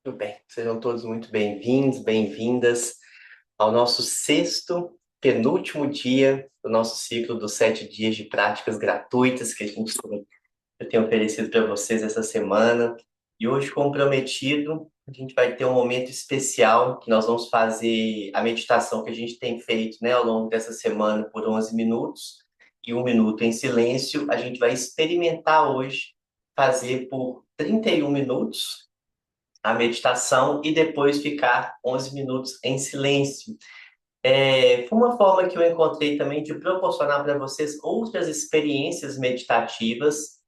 Tudo bem, sejam todos muito bem-vindos, bem-vindas ao nosso sexto, penúltimo dia do nosso ciclo dos 7 dias de práticas gratuitas que eu tenho oferecido para vocês essa semana. E hoje, como prometido, a gente vai ter um momento especial que nós vamos fazer a meditação que a gente tem feito, né, ao longo dessa semana por 11 minutos e 1 minuto em silêncio. A gente vai experimentar hoje fazer por 31 minutos a meditação e depois ficar 11 minutos em silêncio. Foi uma forma que eu encontrei também de proporcionar para vocês outras experiências meditativas.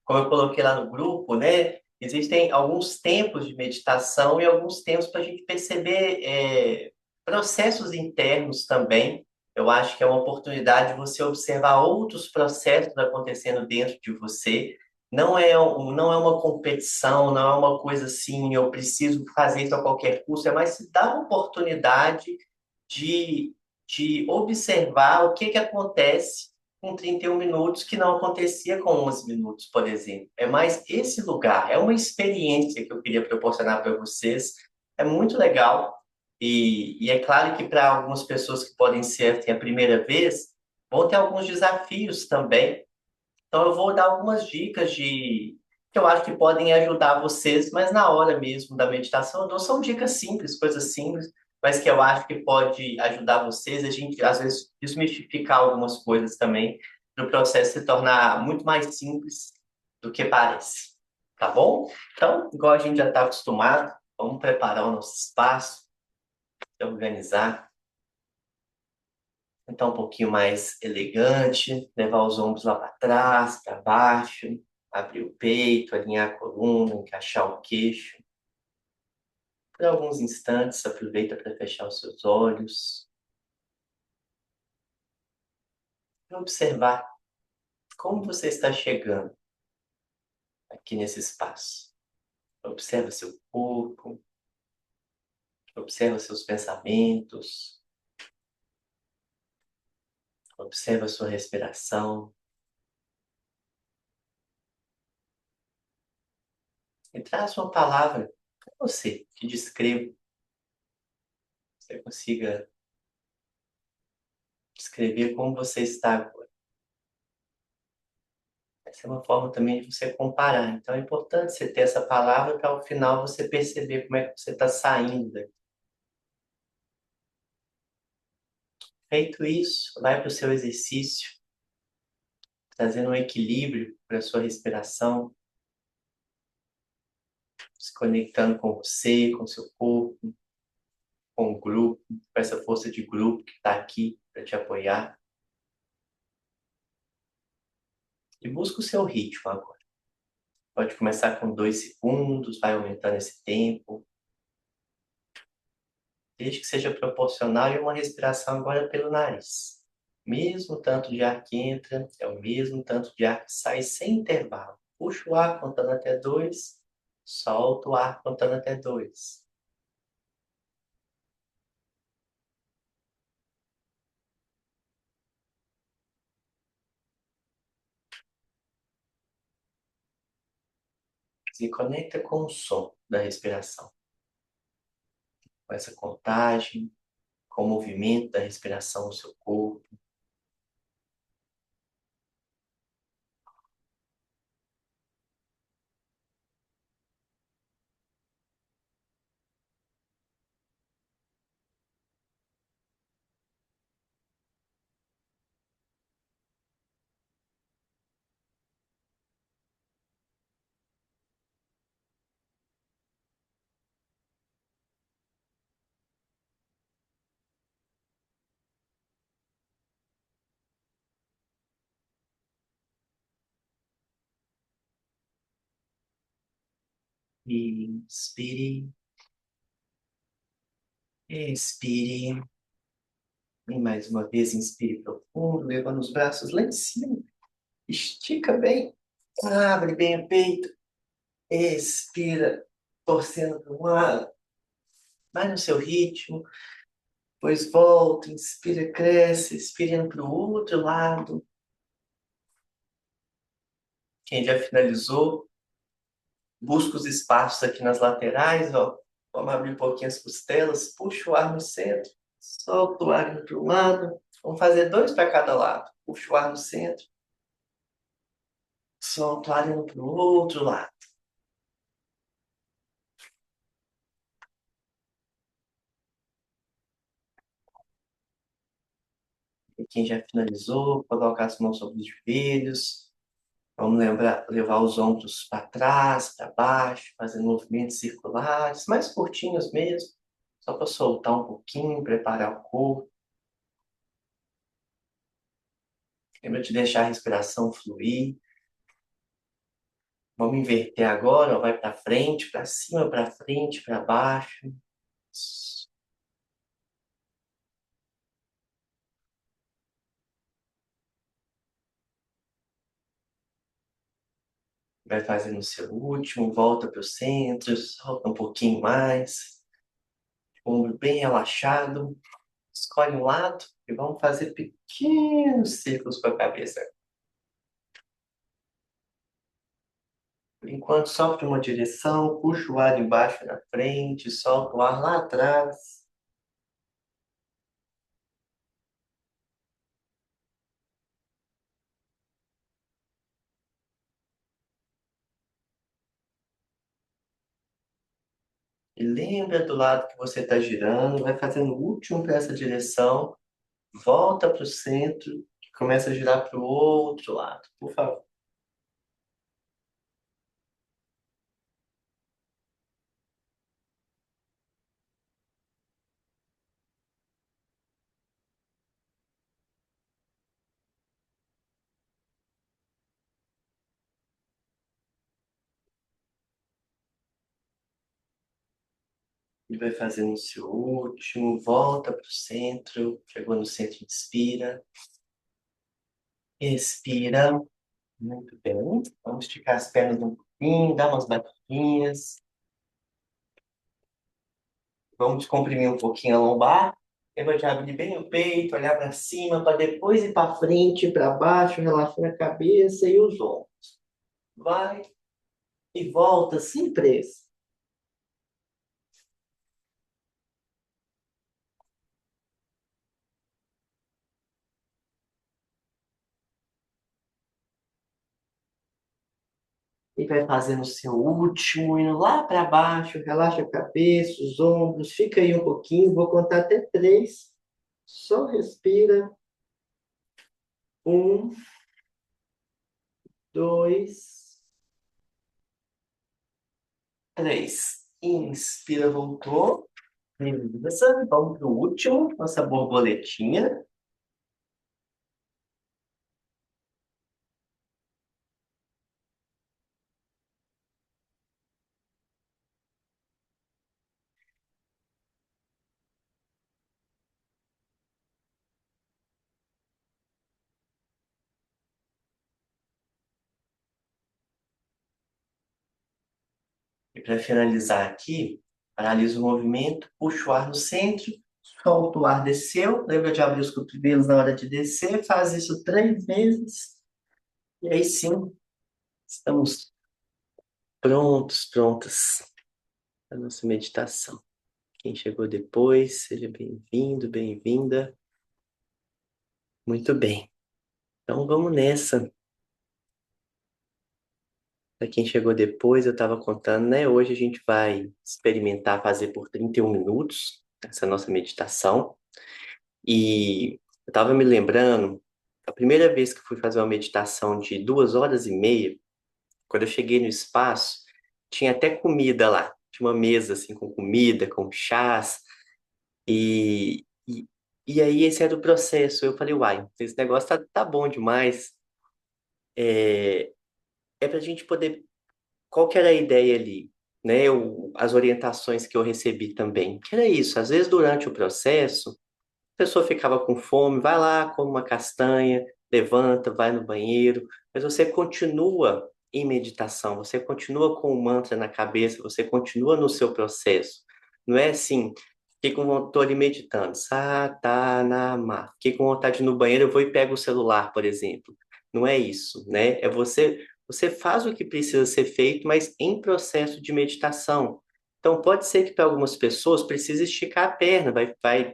Como eu coloquei lá no grupo, né? Existem alguns tempos de meditação e alguns tempos para a gente perceber processos internos também. Eu acho que é uma oportunidade de você observar outros processos acontecendo dentro de você. Não é uma competição, não é uma coisa assim, eu preciso fazer isso a qualquer custo, é mais se dar a oportunidade de, de observar o que que acontece com 31 minutos que não acontecia com 11 minutos, por exemplo. É mais esse lugar, é uma experiência que eu queria proporcionar para vocês. É muito legal e é claro que para algumas pessoas que podem ser assim, a primeira vez, vão ter alguns desafios também. Então eu vou dar algumas dicas de que eu acho que podem ajudar vocês, mas na hora mesmo da meditação eu dou são dicas simples, coisas simples, mas que eu acho que pode ajudar vocês, a gente às vezes desmistificar algumas coisas também, para o processo se tornar muito mais simples do que parece. Tá bom? Então, igual a gente já está acostumado, vamos preparar o nosso espaço, organizar. Então, um pouquinho mais elegante, levar os ombros lá para trás, para baixo, abrir o peito, alinhar a coluna, encaixar o queixo. Por alguns instantes, aproveita para fechar os seus olhos e observar como você está chegando aqui nesse espaço. Observa seu corpo, observa seus pensamentos, observa sua respiração e traz uma palavra para você que descreva, você consiga descrever como você está agora. Essa é uma forma também de você comparar. Então é importante você ter essa palavra para ao final você perceber como é que você está saindo daqui. Feito isso, vai para o seu exercício, trazendo um equilíbrio para a sua respiração, se conectando com você, com o seu corpo, com o grupo, com essa força de grupo que está aqui para te apoiar. E busca o seu ritmo agora. Pode começar com 2 segundos, vai aumentando esse tempo, desde que seja proporcional e uma respiração agora pelo nariz. Mesmo tanto de ar que entra, é o mesmo tanto de ar que sai sem intervalo. Puxa o ar contando até 2, solta o ar contando até 2. Se conecta com o som da respiração, com essa contagem, com o movimento da respiração no seu corpo. Inspire, expire. E mais uma vez, inspire profundo, levando os braços lá em cima. Estica bem, abre bem o peito. Expira, torcendo para um lado. Vai no seu ritmo. Depois volta, inspira, cresce, expirando para o outro lado. Quem já finalizou, Busca os espaços aqui nas laterais, ó. Vamos abrir um pouquinho as costelas, puxa o ar no centro, solta o ar para um lado. Vamos fazer dois para cada lado. Puxa o ar no centro, solta o ar indo para o outro lado. E quem já finalizou, coloca as mãos sobre os joelhos. Vamos levar os ombros para trás, para baixo, fazendo movimentos circulares, mais curtinhos mesmo, só para soltar um pouquinho, preparar o corpo. Lembra de deixar a respiração fluir. Vamos inverter agora, ó, vai para frente, para cima, para frente, para baixo. Vai fazendo o seu último, volta para o centro, solta um pouquinho mais. Ombro bem relaxado. Escolhe um lado e vamos fazer pequenos círculos com a cabeça. Por enquanto, sopra uma direção, puxa o ar embaixo na frente, solta o ar lá atrás. E lembra do lado que você está girando, vai fazendo o último para essa direção, volta para o centro e começa a girar para o outro lado, por favor. E vai fazendo o seu último, volta para o centro, chegou no centro, inspira, expira. Muito bem. Vamos esticar as pernas um pouquinho, dar umas batidinhas. Vamos comprimir um pouquinho a lombar. Lembra de abrir bem o peito, olhar para cima, para depois ir para frente, para baixo, relaxando a cabeça e os ombros. Vai e volta sem pressa. E vai fazendo o seu último, indo lá para baixo, relaxa a cabeça, os ombros, fica aí um pouquinho, vou contar até três. Só respira. Um, dois, três. Inspira, voltou. Beleza, vamos para o último, nossa borboletinha. E para finalizar aqui, paralisa o movimento, puxa o ar no centro, solta o ar, desceu. Lembra de abrir os cotovelos na hora de descer? Faz isso três vezes. E aí sim, estamos prontos, prontas para a nossa meditação. Quem chegou depois, seja bem-vindo, bem-vinda. Muito bem. Então vamos nessa. Para quem chegou depois, eu estava contando, né? Hoje a gente vai experimentar fazer por 31 minutos essa nossa meditação. E eu estava me lembrando, a primeira vez que eu fui fazer uma meditação de 2 horas e meia, quando eu cheguei no espaço, tinha até comida lá. Tinha uma mesa assim com comida, com chás. E, e, e aí esse era o processo. Eu falei, uai, esse negócio tá bom demais. É para a gente poder. Qual que era a ideia ali? Né? As orientações que eu recebi também. Que era isso, às vezes durante o processo. A pessoa ficava com fome, vai lá, come uma castanha, levanta, vai no banheiro, mas você continua em meditação, você continua com o mantra na cabeça, você continua no seu processo. Não é assim, fiquei com vontade, tô ali meditando, Satanama, fiquei com vontade de ir no banheiro, eu vou e pego o celular, por exemplo. Não é isso, né? É você você faz o que precisa ser feito, mas em processo de meditação. Então, pode ser que para algumas pessoas precise esticar a perna,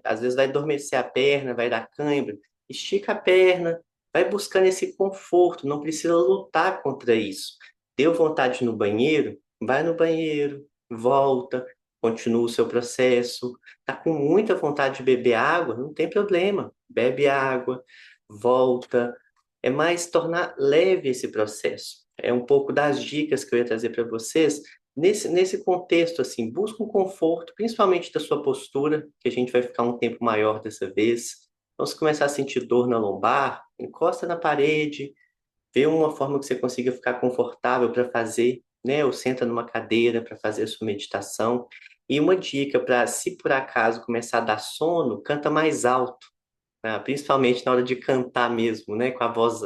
às vezes vai adormecer a perna, vai dar cãibra. Estica a perna, vai buscando esse conforto, não precisa lutar contra isso. Deu vontade de ir no banheiro? Vai no banheiro, volta, continua o seu processo. Tá com muita vontade de beber água? Não tem problema, bebe água, volta. É mais tornar leve esse processo. É um pouco das dicas que eu ia trazer para vocês nesse contexto, assim, busca um conforto, principalmente da sua postura, que a gente vai ficar um tempo maior dessa vez. Então, se começar a sentir dor na lombar, encosta na parede, vê uma forma que você consiga ficar confortável para fazer, né? Ou senta numa cadeira para fazer a sua meditação. E uma dica para, se por acaso começar a dar sono, canta mais alto, né? Principalmente na hora de cantar mesmo, né? Com a voz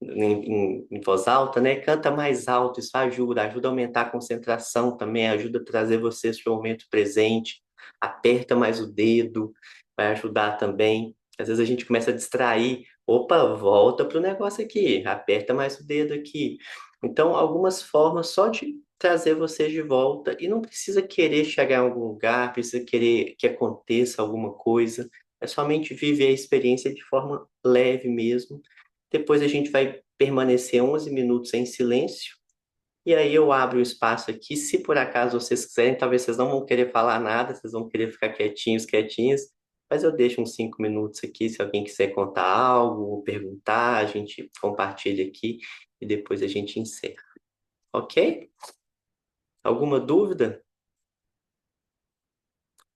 em voz alta, né? Canta mais alto, isso ajuda a aumentar a concentração também, ajuda a trazer você para o momento presente, aperta mais o dedo, vai ajudar também. Às vezes a gente começa a distrair, opa, volta para o negócio aqui, aperta mais o dedo aqui. Então, algumas formas só de trazer você de volta e não precisa querer chegar em algum lugar, precisa querer que aconteça alguma coisa. É somente viver a experiência de forma leve mesmo. Depois a gente vai permanecer 11 minutos em silêncio. E aí eu abro o espaço aqui. Se por acaso vocês quiserem, talvez vocês não vão querer falar nada, vocês vão querer ficar quietinhos, quietinhos. Mas eu deixo uns 5 minutos aqui. Se alguém quiser contar algo ou perguntar, a gente compartilha aqui e depois a gente encerra. Ok? Alguma dúvida?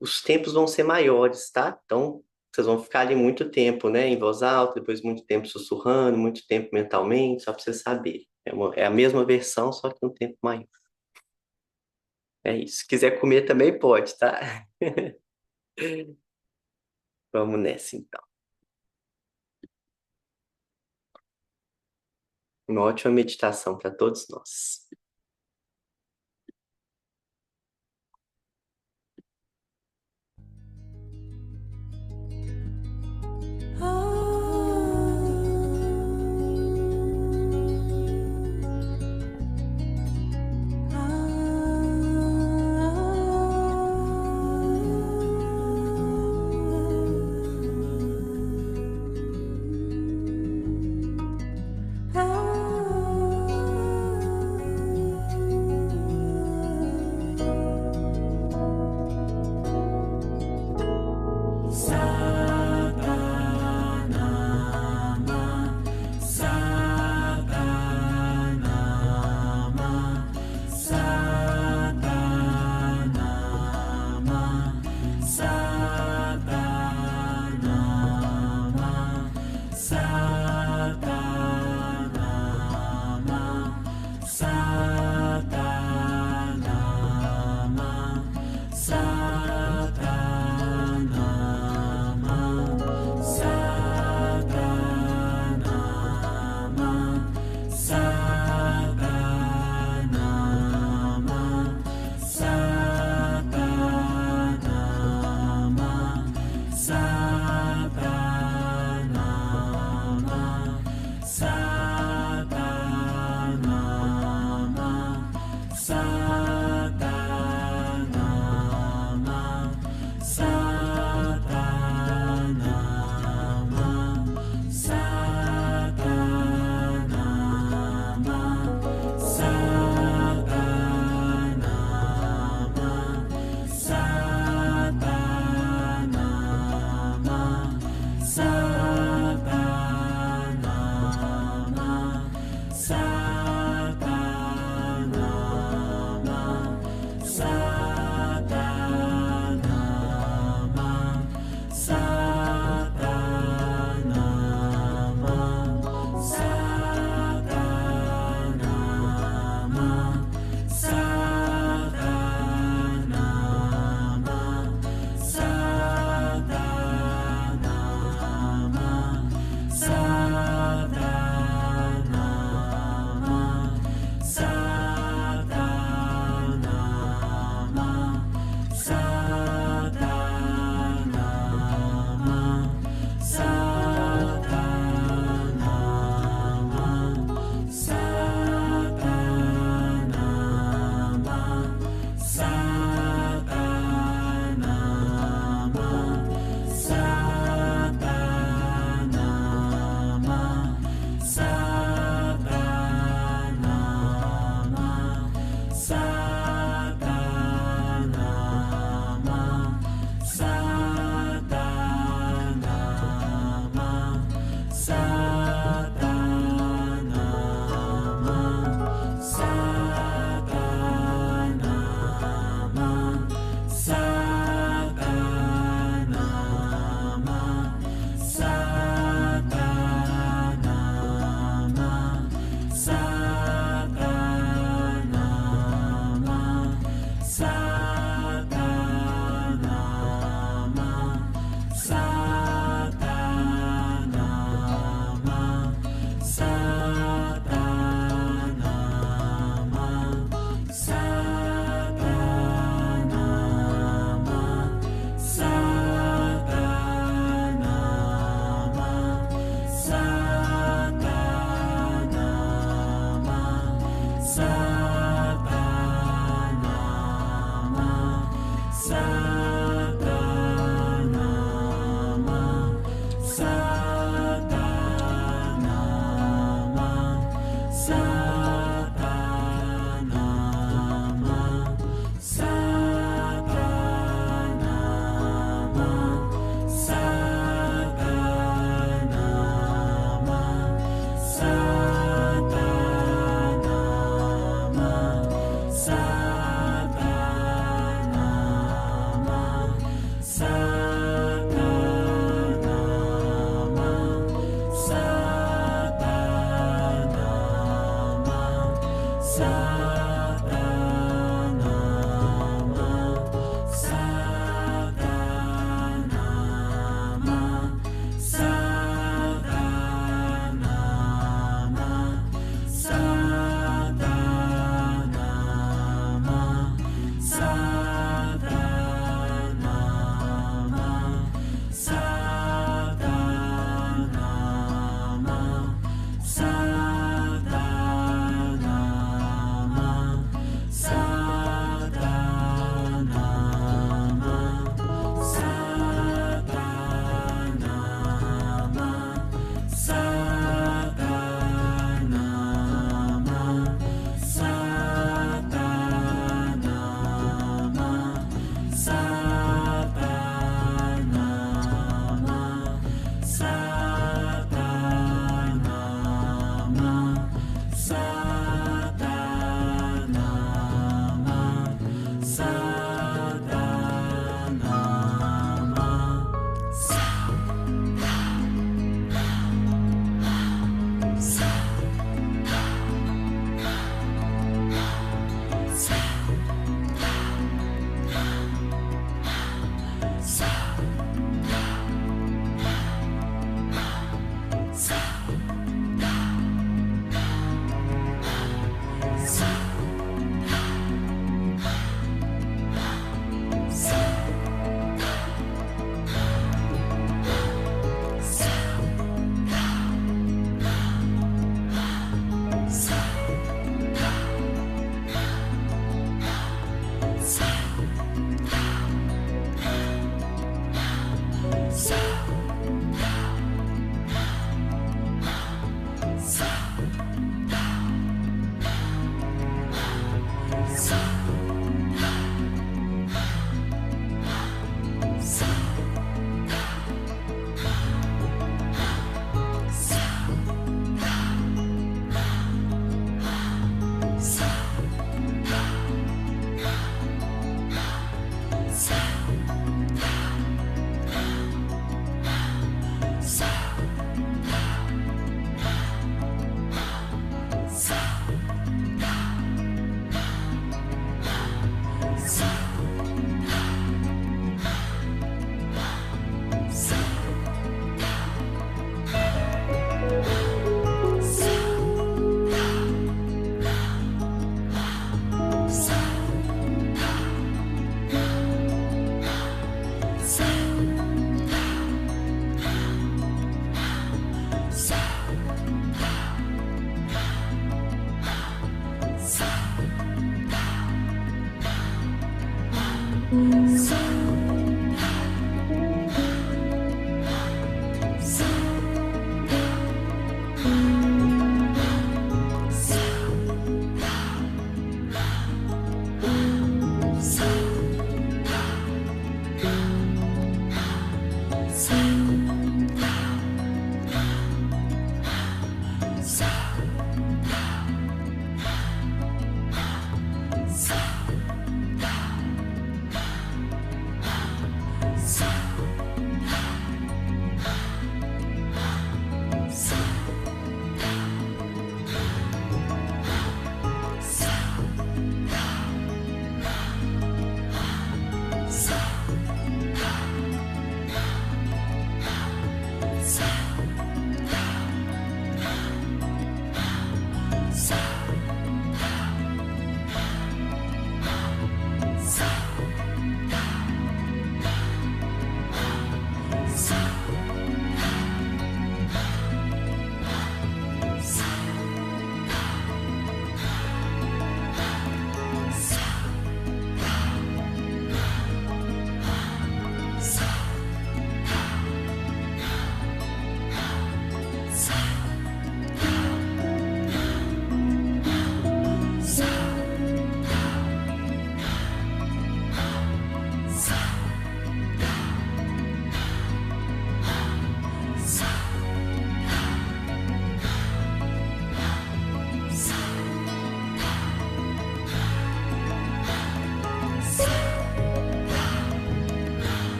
Os tempos vão ser maiores, tá? Então, vocês vão ficar ali muito tempo, né, em voz alta, depois muito tempo sussurrando, muito tempo mentalmente, só para vocês saberem. É a mesma versão, só que um tempo maior. É isso. Se quiser comer também pode, tá? Vamos nessa, então. Uma ótima meditação para todos nós.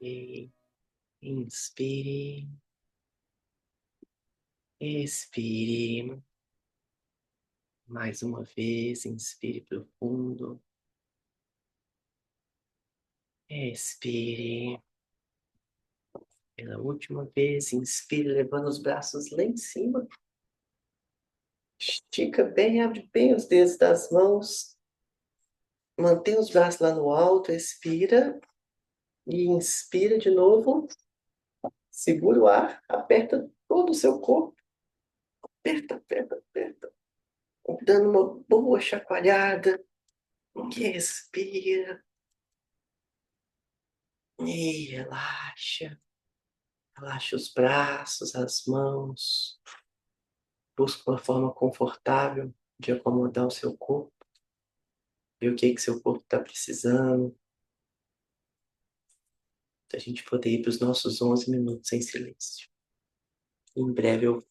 Ok. Inspire, expire. Mais uma vez, inspire profundo. Expire. Pela última vez, inspire, levando os braços lá em cima. Estica bem, abre bem os dedos das mãos. Mantém os braços lá no alto, expira. E inspira de novo. Segura o ar, aperta todo o seu corpo. Aperta, aperta, aperta. Dando uma boa chacoalhada. Respira. E relaxa. Relaxa os braços, as mãos. Busca uma forma confortável de acomodar o seu corpo. Ver o que seu corpo está precisando. Para a gente poder ir para os nossos 11 minutos em silêncio. Em breve eu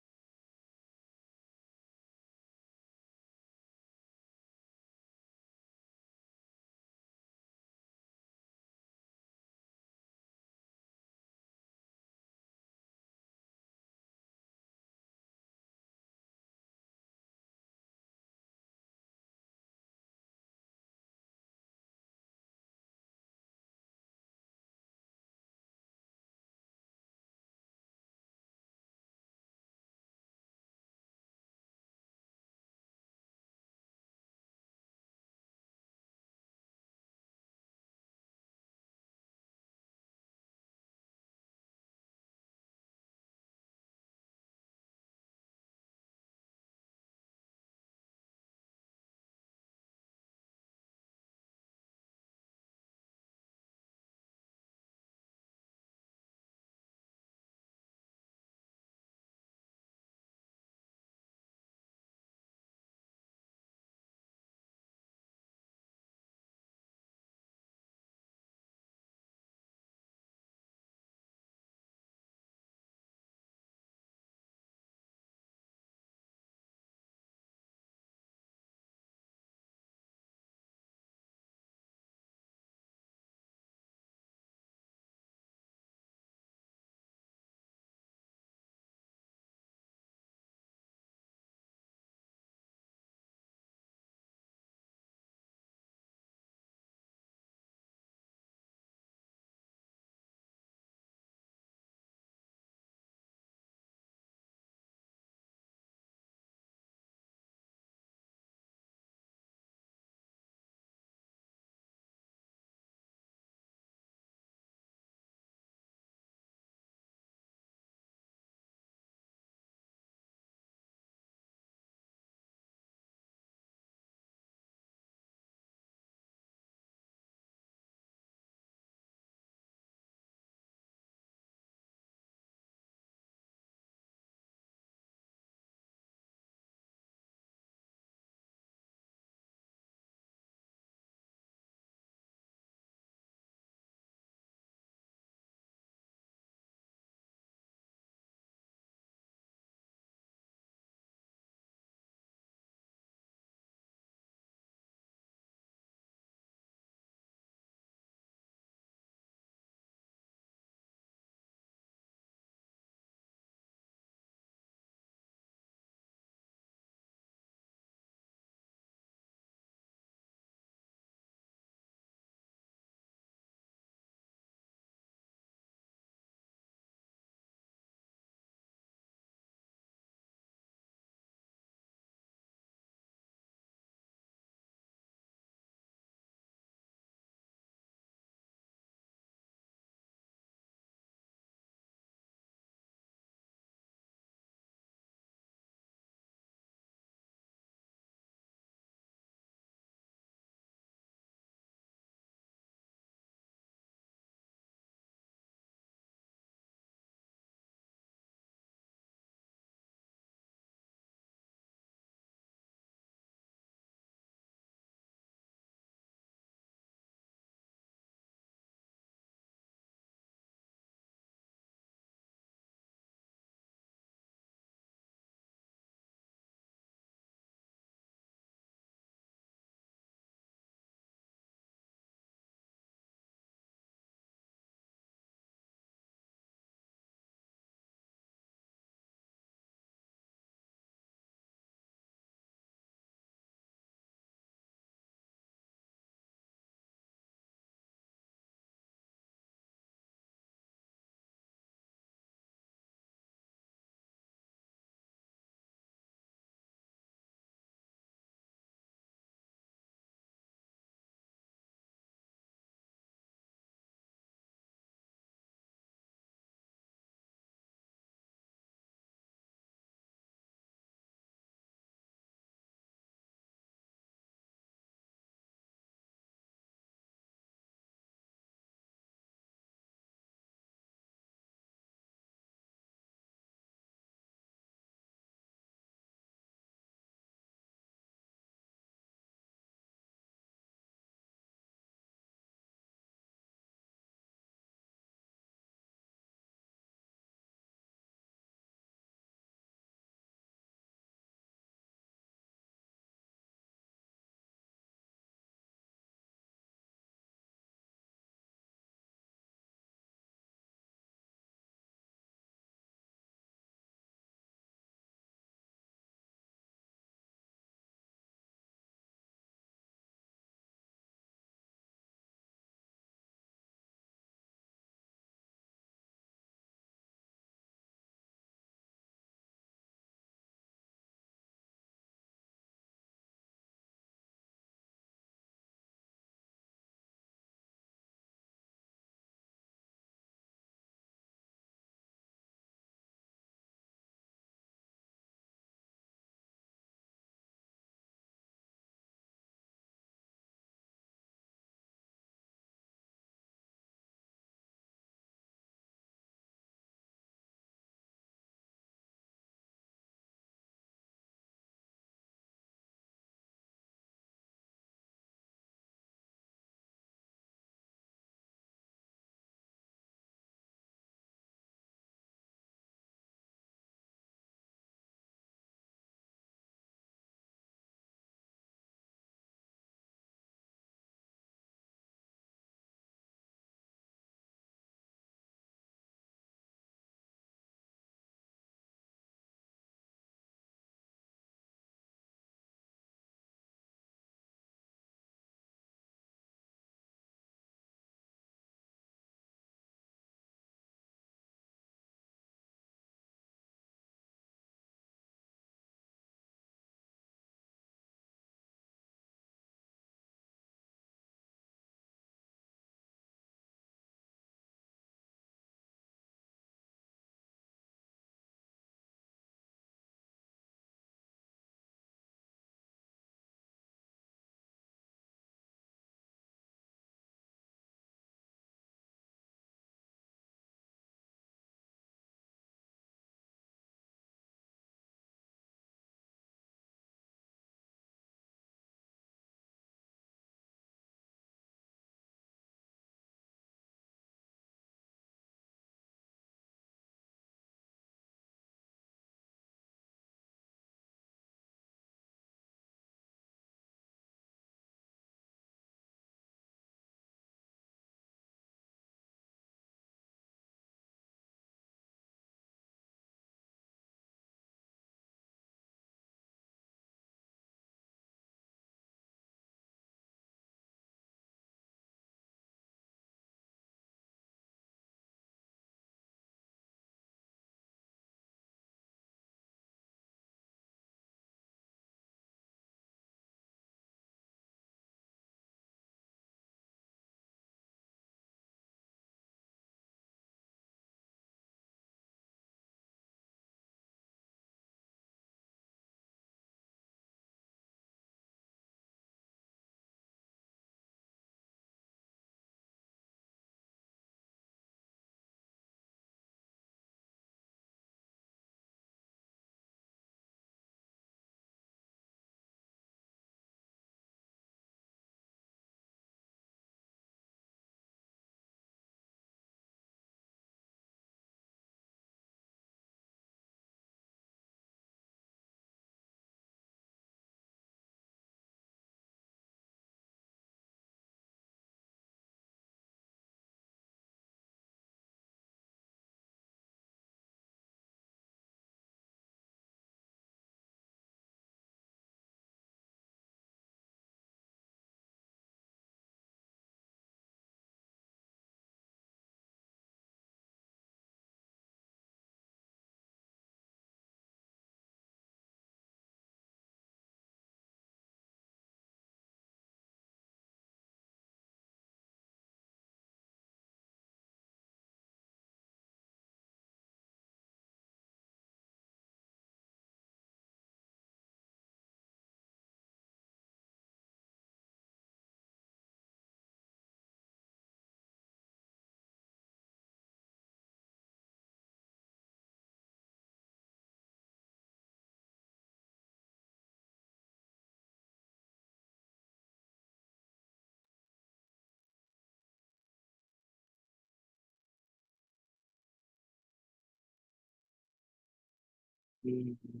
Inspire,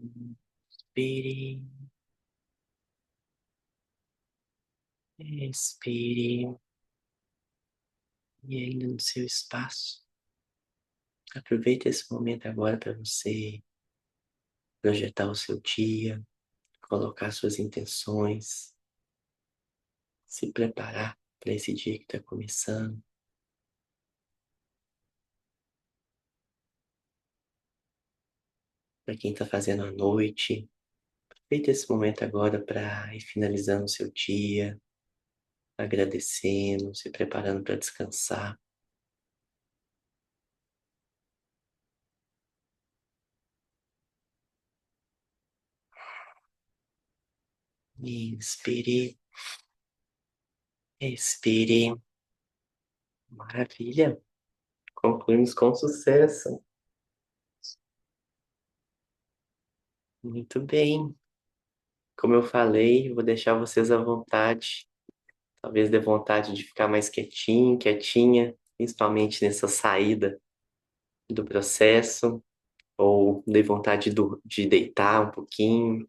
expire. E ainda no seu espaço. Aproveite esse momento agora para você projetar o seu dia, colocar suas intenções, se preparar para esse dia que está começando. Para quem está fazendo a noite, aproveite esse momento agora para ir finalizando o seu dia, agradecendo, se preparando para descansar. Inspire, expire. Maravilha! Concluímos com sucesso. Muito bem. Como eu falei, eu vou deixar vocês à vontade. Talvez dê vontade de ficar mais quietinho, quietinha, principalmente nessa saída do processo, ou dê vontade de deitar um pouquinho.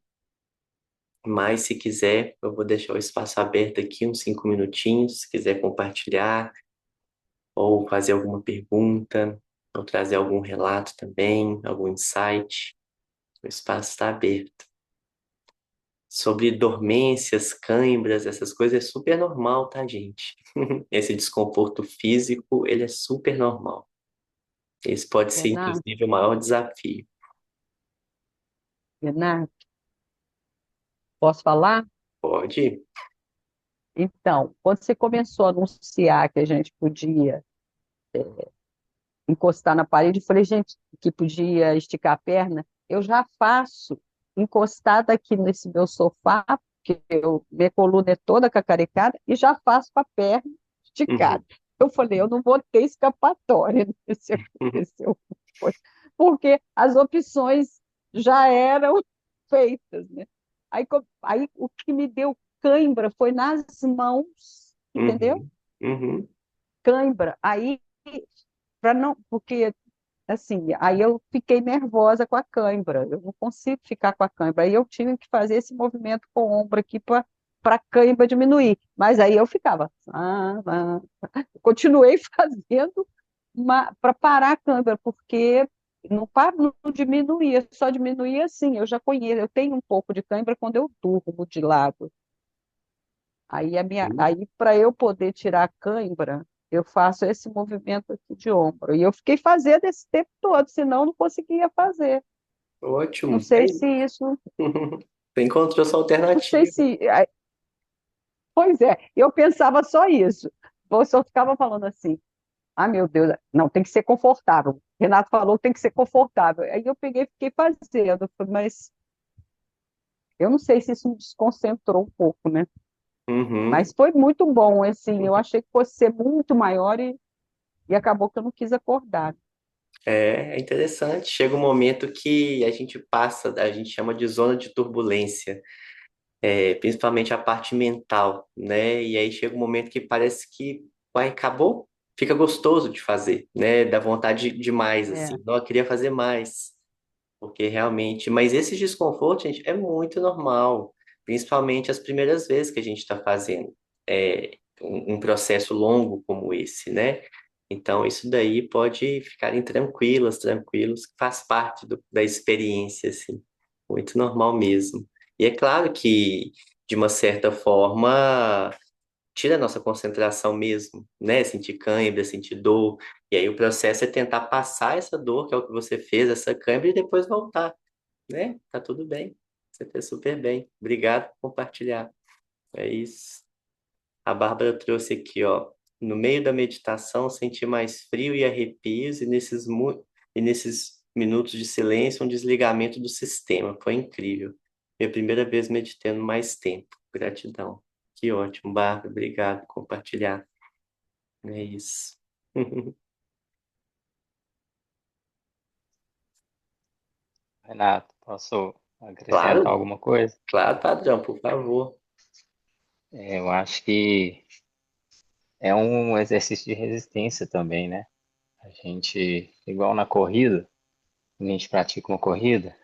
Mas se quiser, eu vou deixar o espaço aberto aqui, uns 5 minutinhos, se quiser compartilhar, ou fazer alguma pergunta, ou trazer algum relato também, algum insight, o espaço está aberto. Sobre dormências, cãibras, essas coisas é super normal, tá, gente? Esse desconforto físico, ele é super normal. Esse pode ser, Renato, inclusive, o maior desafio. Renato, posso falar? Pode? Então, quando você começou a anunciar que a gente podia encostar na parede, eu falei, gente, que podia esticar a perna, eu já faço encostada aqui nesse meu sofá, porque minha coluna é toda cacarecada, e já faço com a perna esticada. Uhum. Eu falei, eu não vou ter escapatória se Uhum. acontecer alguma coisa, porque as opções já eram feitas, né? Aí o que me deu cãibra foi nas mãos, entendeu? Uhum. Uhum. Cãibra. Aí, para não, porque assim, aí eu fiquei nervosa com a cãibra. Eu não consigo ficar com a cãibra. Aí eu tive que fazer esse movimento com o ombro aqui para a cãibra diminuir. Mas aí eu ficava, continuei fazendo para parar a cãibra, porque não diminuía, só diminuía assim. Eu já conheço, eu tenho um pouco de cãibra quando eu durmo de lado. Aí para eu poder tirar a cãibra, eu faço esse movimento aqui de ombro. E eu fiquei fazendo esse tempo todo, senão eu não conseguia fazer. Não Ótimo. sei Aí. se isso, Você encontrou sua não sei alternativa. se, pois é, eu pensava só isso. Eu só ficava falando assim: "Ah, meu Deus, não, tem que ser confortável". Renato falou que tem que ser confortável. Aí eu peguei e fiquei fazendo, mas eu não sei se isso me desconcentrou um pouco, né? Uhum. Mas foi muito bom, assim, eu achei que fosse ser muito maior e acabou que eu não quis acordar. É interessante. Chega um momento que a gente passa, a gente chama de zona de turbulência, principalmente a parte mental, né? E aí chega um momento que parece que, uai, acabou, fica gostoso de fazer, né? Dá vontade demais, É, assim. Não, eu queria fazer mais, porque realmente. Mas esse desconforto, gente, é muito normal, principalmente as primeiras vezes que a gente está fazendo um processo longo como esse, né? Então, isso daí pode ficarem tranquilas, tranquilos, que faz parte da experiência, assim, muito normal mesmo. E é claro que, de uma certa forma, tira a nossa concentração mesmo, né? Sentir cãibra, sentir dor. E aí o processo é tentar passar essa dor, que é o que você fez, essa cãibra, e depois voltar, né? Tá tudo bem. Você fez super bem. Obrigado por compartilhar. É isso. A Bárbara trouxe aqui, ó. No meio da meditação, senti mais frio e arrepios, e nesses minutos de silêncio, um desligamento do sistema. Foi incrível. Minha primeira vez meditando mais tempo. Gratidão. Que ótimo, Bárbara. Obrigado por compartilhar. É isso. Renato, posso acrescentar Claro, alguma coisa? claro, padrão, por favor. Eu acho que é um exercício de resistência também, né? A gente, igual na corrida, quando a gente pratica uma corrida,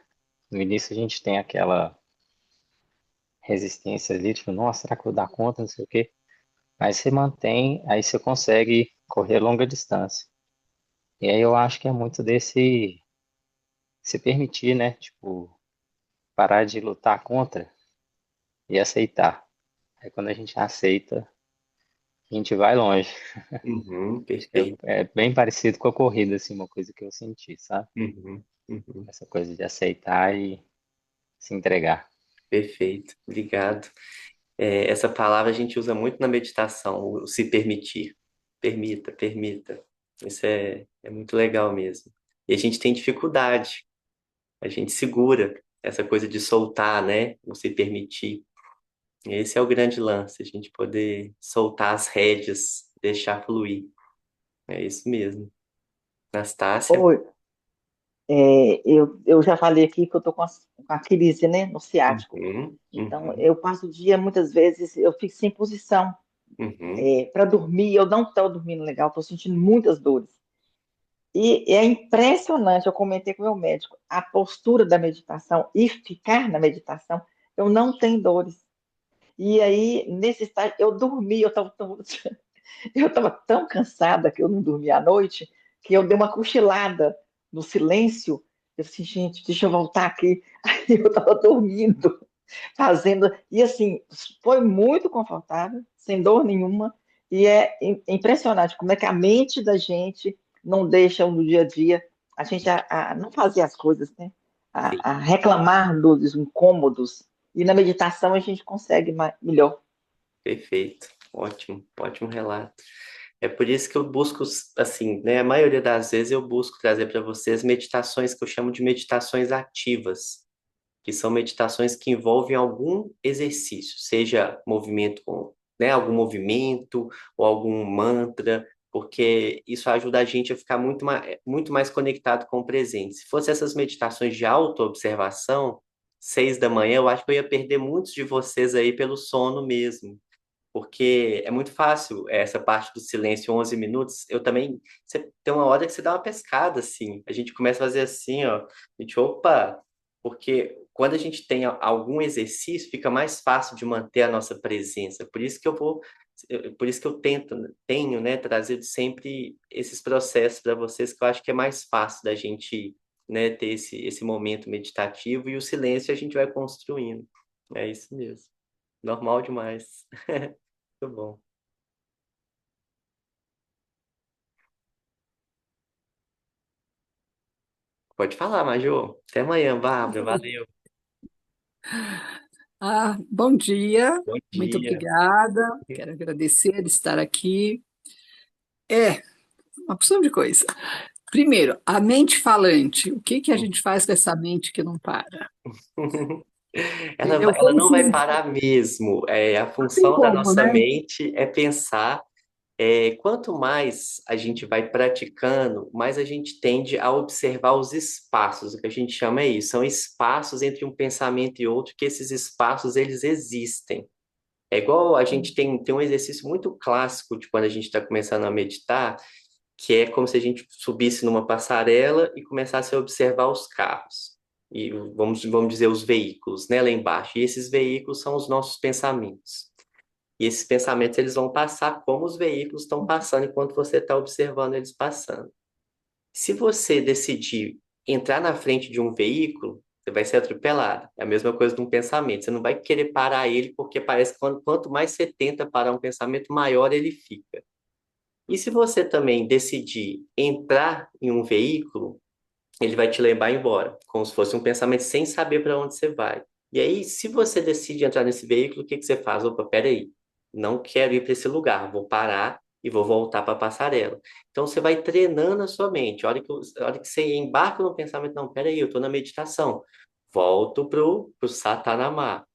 No início a gente tem aquela resistência ali, tipo, nossa, será que eu vou dar conta, não sei o quê. Mas você mantém, aí você consegue correr longa distância. E aí eu acho que é muito desse se permitir, né? Tipo, parar de lutar contra e aceitar. Aí quando a gente aceita, a gente vai longe. Uhum, Acho que é, perfeito. é bem parecido com a corrida, assim, uma coisa que eu senti, sabe? Uhum, uhum, Essa coisa de aceitar e se entregar. perfeito. Obrigado. Essa palavra a gente usa muito na meditação, o se permitir. Permita, permita. Isso é muito legal mesmo. E a gente tem dificuldade, a gente segura essa coisa de soltar, né? O se permitir. Esse é o grande lance, a gente poder soltar as rédeas, deixar fluir. É isso mesmo. Nastácia? Oi, eu já falei aqui que eu tô com a crise, né, no ciático. Uhum, Então, uhum, eu passo o dia, muitas vezes, eu fico sem posição. uhum. Para dormir, eu não estou dormindo legal, estou sentindo muitas dores. E é impressionante, eu comentei com o meu médico, a postura da meditação e ficar na meditação, eu não tenho dores. E aí, nesse estágio, eu dormi, eu estava tão cansada que eu não dormi à noite, que eu dei uma cochilada no silêncio. Eu disse, gente, deixa eu voltar aqui. Aí eu estava dormindo, fazendo. E assim, foi muito confortável, sem dor nenhuma. E é impressionante como é que a mente da gente não deixa no dia a dia a gente não fazer as coisas, né? A Sim, reclamar dos incômodos. E na meditação a gente consegue melhor. perfeito. Ótimo, ótimo relato. É por isso que eu busco, assim, né? A maioria das vezes eu busco trazer para vocês meditações que eu chamo de meditações ativas, que são meditações que envolvem algum exercício, seja movimento, né? Algum movimento ou algum mantra, porque isso ajuda a gente a ficar muito mais conectado com o presente. Se fosse essas meditações de autoobservação, 6 da manhã, eu acho que eu ia perder muitos de vocês aí pelo sono mesmo, porque é muito fácil essa parte do silêncio, 11 minutos. Eu também, você tem uma hora que você dá uma pescada, assim. A gente começa a fazer assim, ó. A gente, opa, porque quando a gente tem algum exercício, fica mais fácil de manter a nossa presença. Por isso que eu tenho, né, trazido sempre esses processos para vocês, que eu acho que é mais fácil da gente, né, ter esse momento meditativo e o silêncio a gente vai construindo. É isso mesmo. Normal demais. Muito bom. Pode falar, Major. Até amanhã, Bárbara. Valeu. Bom dia, Bom muito dia. obrigada. Quero agradecer de estar aqui. É, uma porção de coisa. Primeiro, a mente falante. O que que a gente faz com essa mente que não para? Ela, Eu ela não vai confundo, parar mesmo. A não tem função da como, nossa né? mente é pensar. Quanto mais a gente vai praticando, mais a gente tende a observar os espaços. O que a gente chama é isso. São espaços entre um pensamento e outro, que esses espaços, eles existem. É igual a gente tem um exercício muito clássico de quando a gente está começando a meditar, que é como se a gente subisse numa passarela e começasse a observar os carros. E vamos dizer os veículos, né, lá embaixo. E esses veículos são os nossos pensamentos. E esses pensamentos eles vão passar como os veículos estão passando enquanto você está observando eles passando. Se você decidir entrar na frente de um veículo, você vai ser atropelado. É a mesma coisa de um pensamento. Você não vai querer parar ele porque parece que quanto mais você tenta parar um pensamento, maior ele fica. E se você também decidir entrar em um veículo, ele vai te levar embora, como se fosse um pensamento sem saber para onde você vai. E aí, se você decide entrar nesse veículo, o que que você faz? Opa, peraí, não quero ir para esse lugar, vou parar e vou voltar para a passarela. Então, você vai treinando a sua mente. A hora que você embarca no pensamento, não, peraí, eu estou na meditação. Volto pro Satanamá.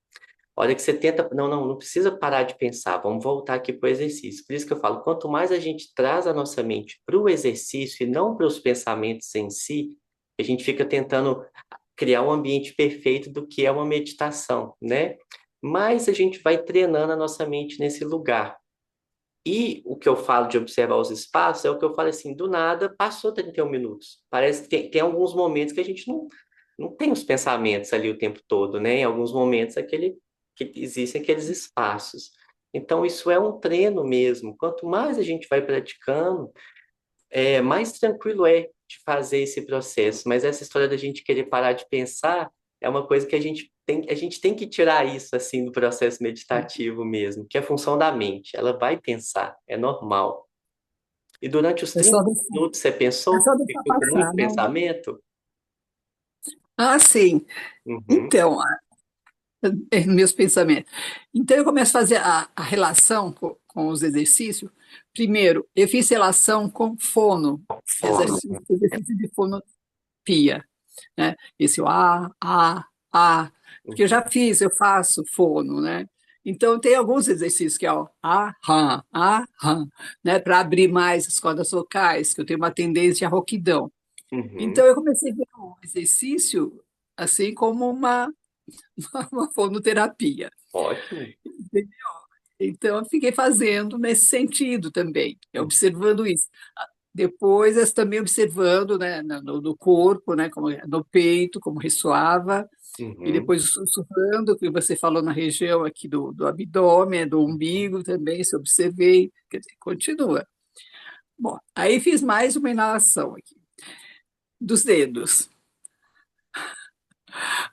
Olha que você tenta, não precisa parar de pensar, vamos voltar aqui para o exercício. Por isso que eu falo, quanto mais a gente traz a nossa mente para o exercício e não para os pensamentos em si, a gente fica tentando criar um ambiente perfeito do que é uma meditação, né? Mas a gente vai treinando a nossa mente nesse lugar. E o que eu falo de observar os espaços é o que eu falo assim, do nada passou 31 minutos. Parece que tem alguns momentos que a gente não tem os pensamentos ali o tempo todo, né? Em alguns momentos que existem aqueles espaços. Então, isso é um treino mesmo. Quanto mais a gente vai praticando, mais tranquilo é de fazer esse processo. Mas essa história da gente querer parar de pensar é uma coisa que a gente tem que tirar isso assim do processo meditativo mesmo, que é a função da mente. Ela vai pensar, é normal. E durante os É 30 só deixar, minutos você é pensou? só deixar Ficou com muito passar, né? pensamento? Ah, sim. Uhum, Então, meus pensamentos. Então, eu começo a fazer a relação com os exercícios. Primeiro, eu fiz relação com fono, fono. exercício de fonoterapia, né? Esse o a, porque eu já Uhum, fiz, eu faço fono, né? Então, tem alguns exercícios que é o a, né? Para abrir mais as cordas vocais, que eu tenho uma tendência à rouquidão. uhum, Então, eu comecei a ver o exercício assim como uma fonoterapia. ótimo. Então, eu fiquei fazendo nesse sentido também, Uhum, observando isso. Depois, eu também observando, né, no corpo, né, como, no peito, como ressoava, e uhum. depois sussurrando, que você falou na região aqui do abdômen, do umbigo também, se observei, quer dizer, continua. Bom, aí fiz mais uma inalação aqui, dos dedos.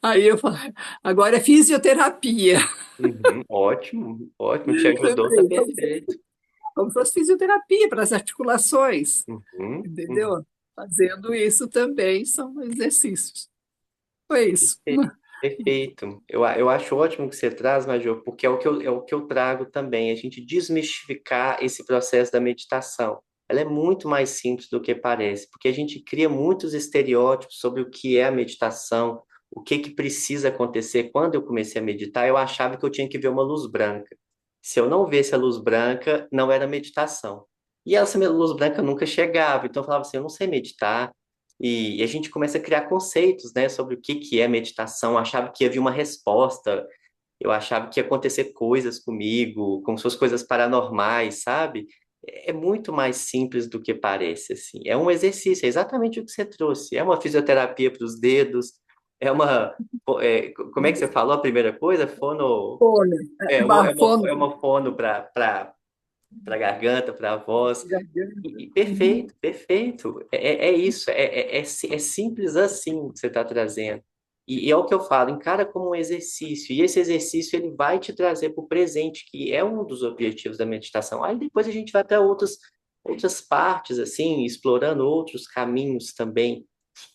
Aí eu falei, agora é fisioterapia. Uhum, ótimo, ótimo, te ajudou, tá Lembrei, perfeito. como se fosse fisioterapia para as articulações, Uhum, uhum, entendeu? Fazendo isso também são exercícios. Foi isso. perfeito. Perfeito. Eu acho ótimo que você traz, Major, porque é o que eu trago também, a gente desmistificar esse processo da meditação. Ela é muito mais simples do que parece, porque a gente cria muitos estereótipos sobre o que é a meditação, o que que precisa acontecer. Quando eu comecei a meditar, eu achava que eu tinha que ver uma luz branca. Se eu não visse a luz branca, não era meditação. E essa luz branca nunca chegava, então eu falava assim, eu não sei meditar. E a gente começa a criar conceitos, né, sobre o que que é meditação. Eu achava que havia uma resposta, eu achava que ia acontecer coisas comigo, como se fossem coisas paranormais, sabe? É muito mais simples do que parece, assim. É um exercício, é exatamente o que você trouxe. É uma fisioterapia para os dedos, é uma... como é que você falou a primeira coisa? Fono... Fono, fono, É uma fono para garganta, para voz. E perfeito, perfeito. É isso, é simples assim que você está trazendo. E é o que eu falo, encara como um exercício. E esse exercício ele vai te trazer para o presente, que é um dos objetivos da meditação. Aí depois a gente vai para outras partes, assim, explorando outros caminhos também.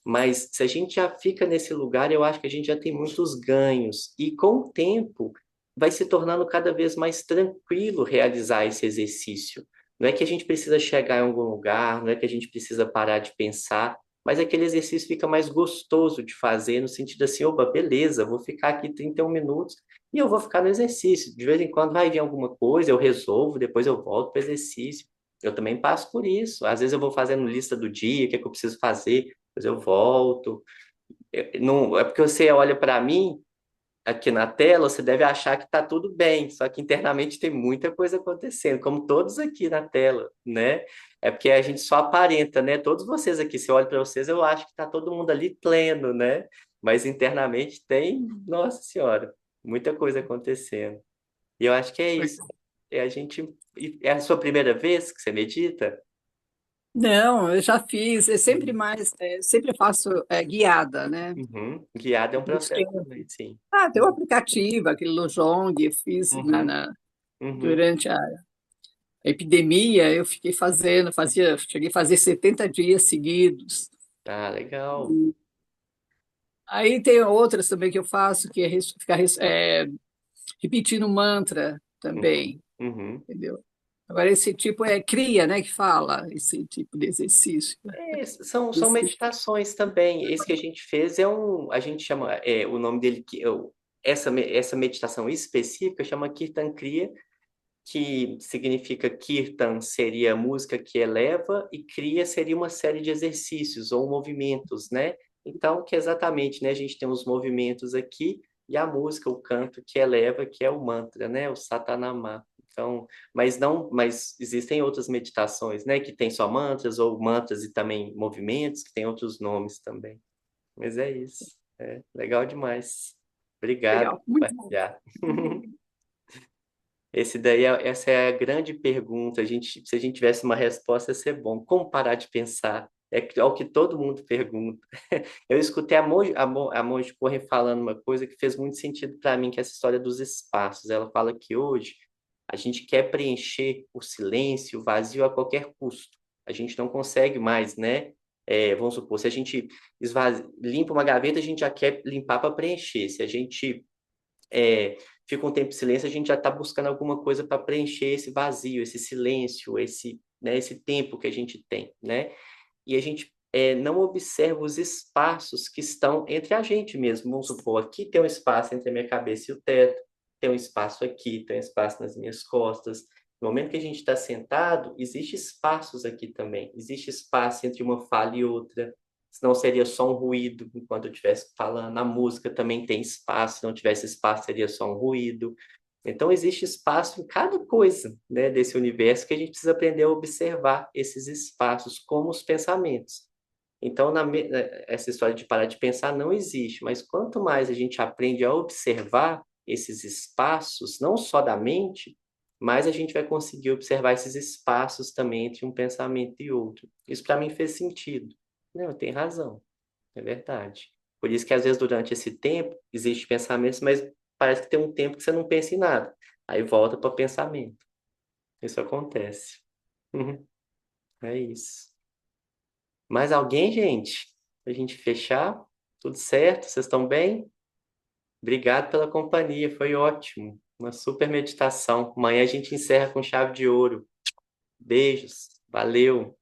Mas se a gente já fica nesse lugar, eu acho que a gente já tem muitos ganhos. E com o tempo, vai se tornando cada vez mais tranquilo realizar esse exercício. Não é que a gente precisa chegar em algum lugar, não é que a gente precisa parar de pensar, mas aquele exercício fica mais gostoso de fazer, no sentido assim, opa, beleza, vou ficar aqui 31 minutos e eu vou ficar no exercício. De vez em quando vai vir alguma coisa, eu resolvo, depois eu volto para o exercício. Eu também passo por isso. Às vezes eu vou fazendo lista do dia, o que é que eu preciso fazer, depois eu volto. Não, é porque você olha para mim aqui na tela, você deve achar que está tudo bem, só que internamente tem muita coisa acontecendo, como todos aqui na tela, né? É porque a gente só aparenta, né? Todos vocês aqui, se eu olho para vocês, eu acho que está todo mundo ali pleno, né? Mas internamente tem, nossa senhora, muita coisa acontecendo. E eu acho que é isso. É a gente. É a sua primeira vez que você medita? não, eu já fiz, é sempre mais, sempre faço guiada, né? Uhum. Guiado é um processo também, sim. Tem o aplicativo, aquele Lojong, eu fiz Uhum. Uhum. durante a epidemia, eu fiquei cheguei a fazer 70 dias seguidos. Ah, legal. Aí tem outras também que eu faço, que é ficar repetindo mantra Uhum. também, Uhum. entendeu? Agora, esse tipo é cria, né, que fala, esse tipo de exercício. São Esse- meditações também. Esse que a gente fez é a gente chama, o nome dele, essa meditação específica chama Kirtan Kriya, que significa Kirtan seria a música que eleva e Kriya seria uma série de exercícios ou movimentos, né? Então, que exatamente, né? A gente tem os movimentos aqui e a música, o canto que eleva, que é o mantra, né? O Satanama. Então, mas existem outras meditações, né? Que tem só mantras ou mantras e também movimentos, que tem outros nomes também. Mas é isso. Legal demais. Obrigado Legal, por muito bom. partilhar. Essa é a grande pergunta. Se a gente tivesse uma resposta, ia ser bom. Como parar de pensar? É o que todo mundo pergunta. Eu escutei a Monge Cohen falando uma coisa que fez muito sentido para mim, que é essa história dos espaços. Ela fala que hoje a gente quer preencher o silêncio, o vazio a qualquer custo. A gente não consegue mais, né? Vamos supor, se a gente limpa uma gaveta, a gente já quer limpar para preencher. Se a gente fica um tempo em silêncio, a gente já está buscando alguma coisa para preencher esse vazio, esse silêncio, esse tempo que a gente tem, né? E a gente não observa os espaços que estão entre a gente mesmo. Vamos supor, aqui tem um espaço entre a minha cabeça e o teto, tem um espaço aqui, tem um espaço nas minhas costas. No momento que a gente está sentado, existe espaços aqui também. Existe espaço entre uma fala e outra. Senão seria só um ruído enquanto eu estivesse falando. A música também tem espaço. Se não tivesse espaço, seria só um ruído. Então, existe espaço em cada coisa, né, desse universo que a gente precisa aprender a observar esses espaços, como os pensamentos. Então, essa história de parar de pensar não existe, mas quanto mais a gente aprende a observar esses espaços, não só da mente, mais a gente vai conseguir observar esses espaços também entre um pensamento e outro. Isso para mim fez sentido. Não, tem razão, é verdade. Por isso que às vezes durante esse tempo existe pensamentos, mas parece que tem um tempo que você não pensa em nada. Aí volta para pensamento. Isso acontece. É isso. Mais alguém, gente? Pra gente fechar? Tudo certo? Vocês estão bem? Obrigado pela companhia, foi ótimo. Uma super meditação. Amanhã a gente encerra com chave de ouro. Beijos. Valeu.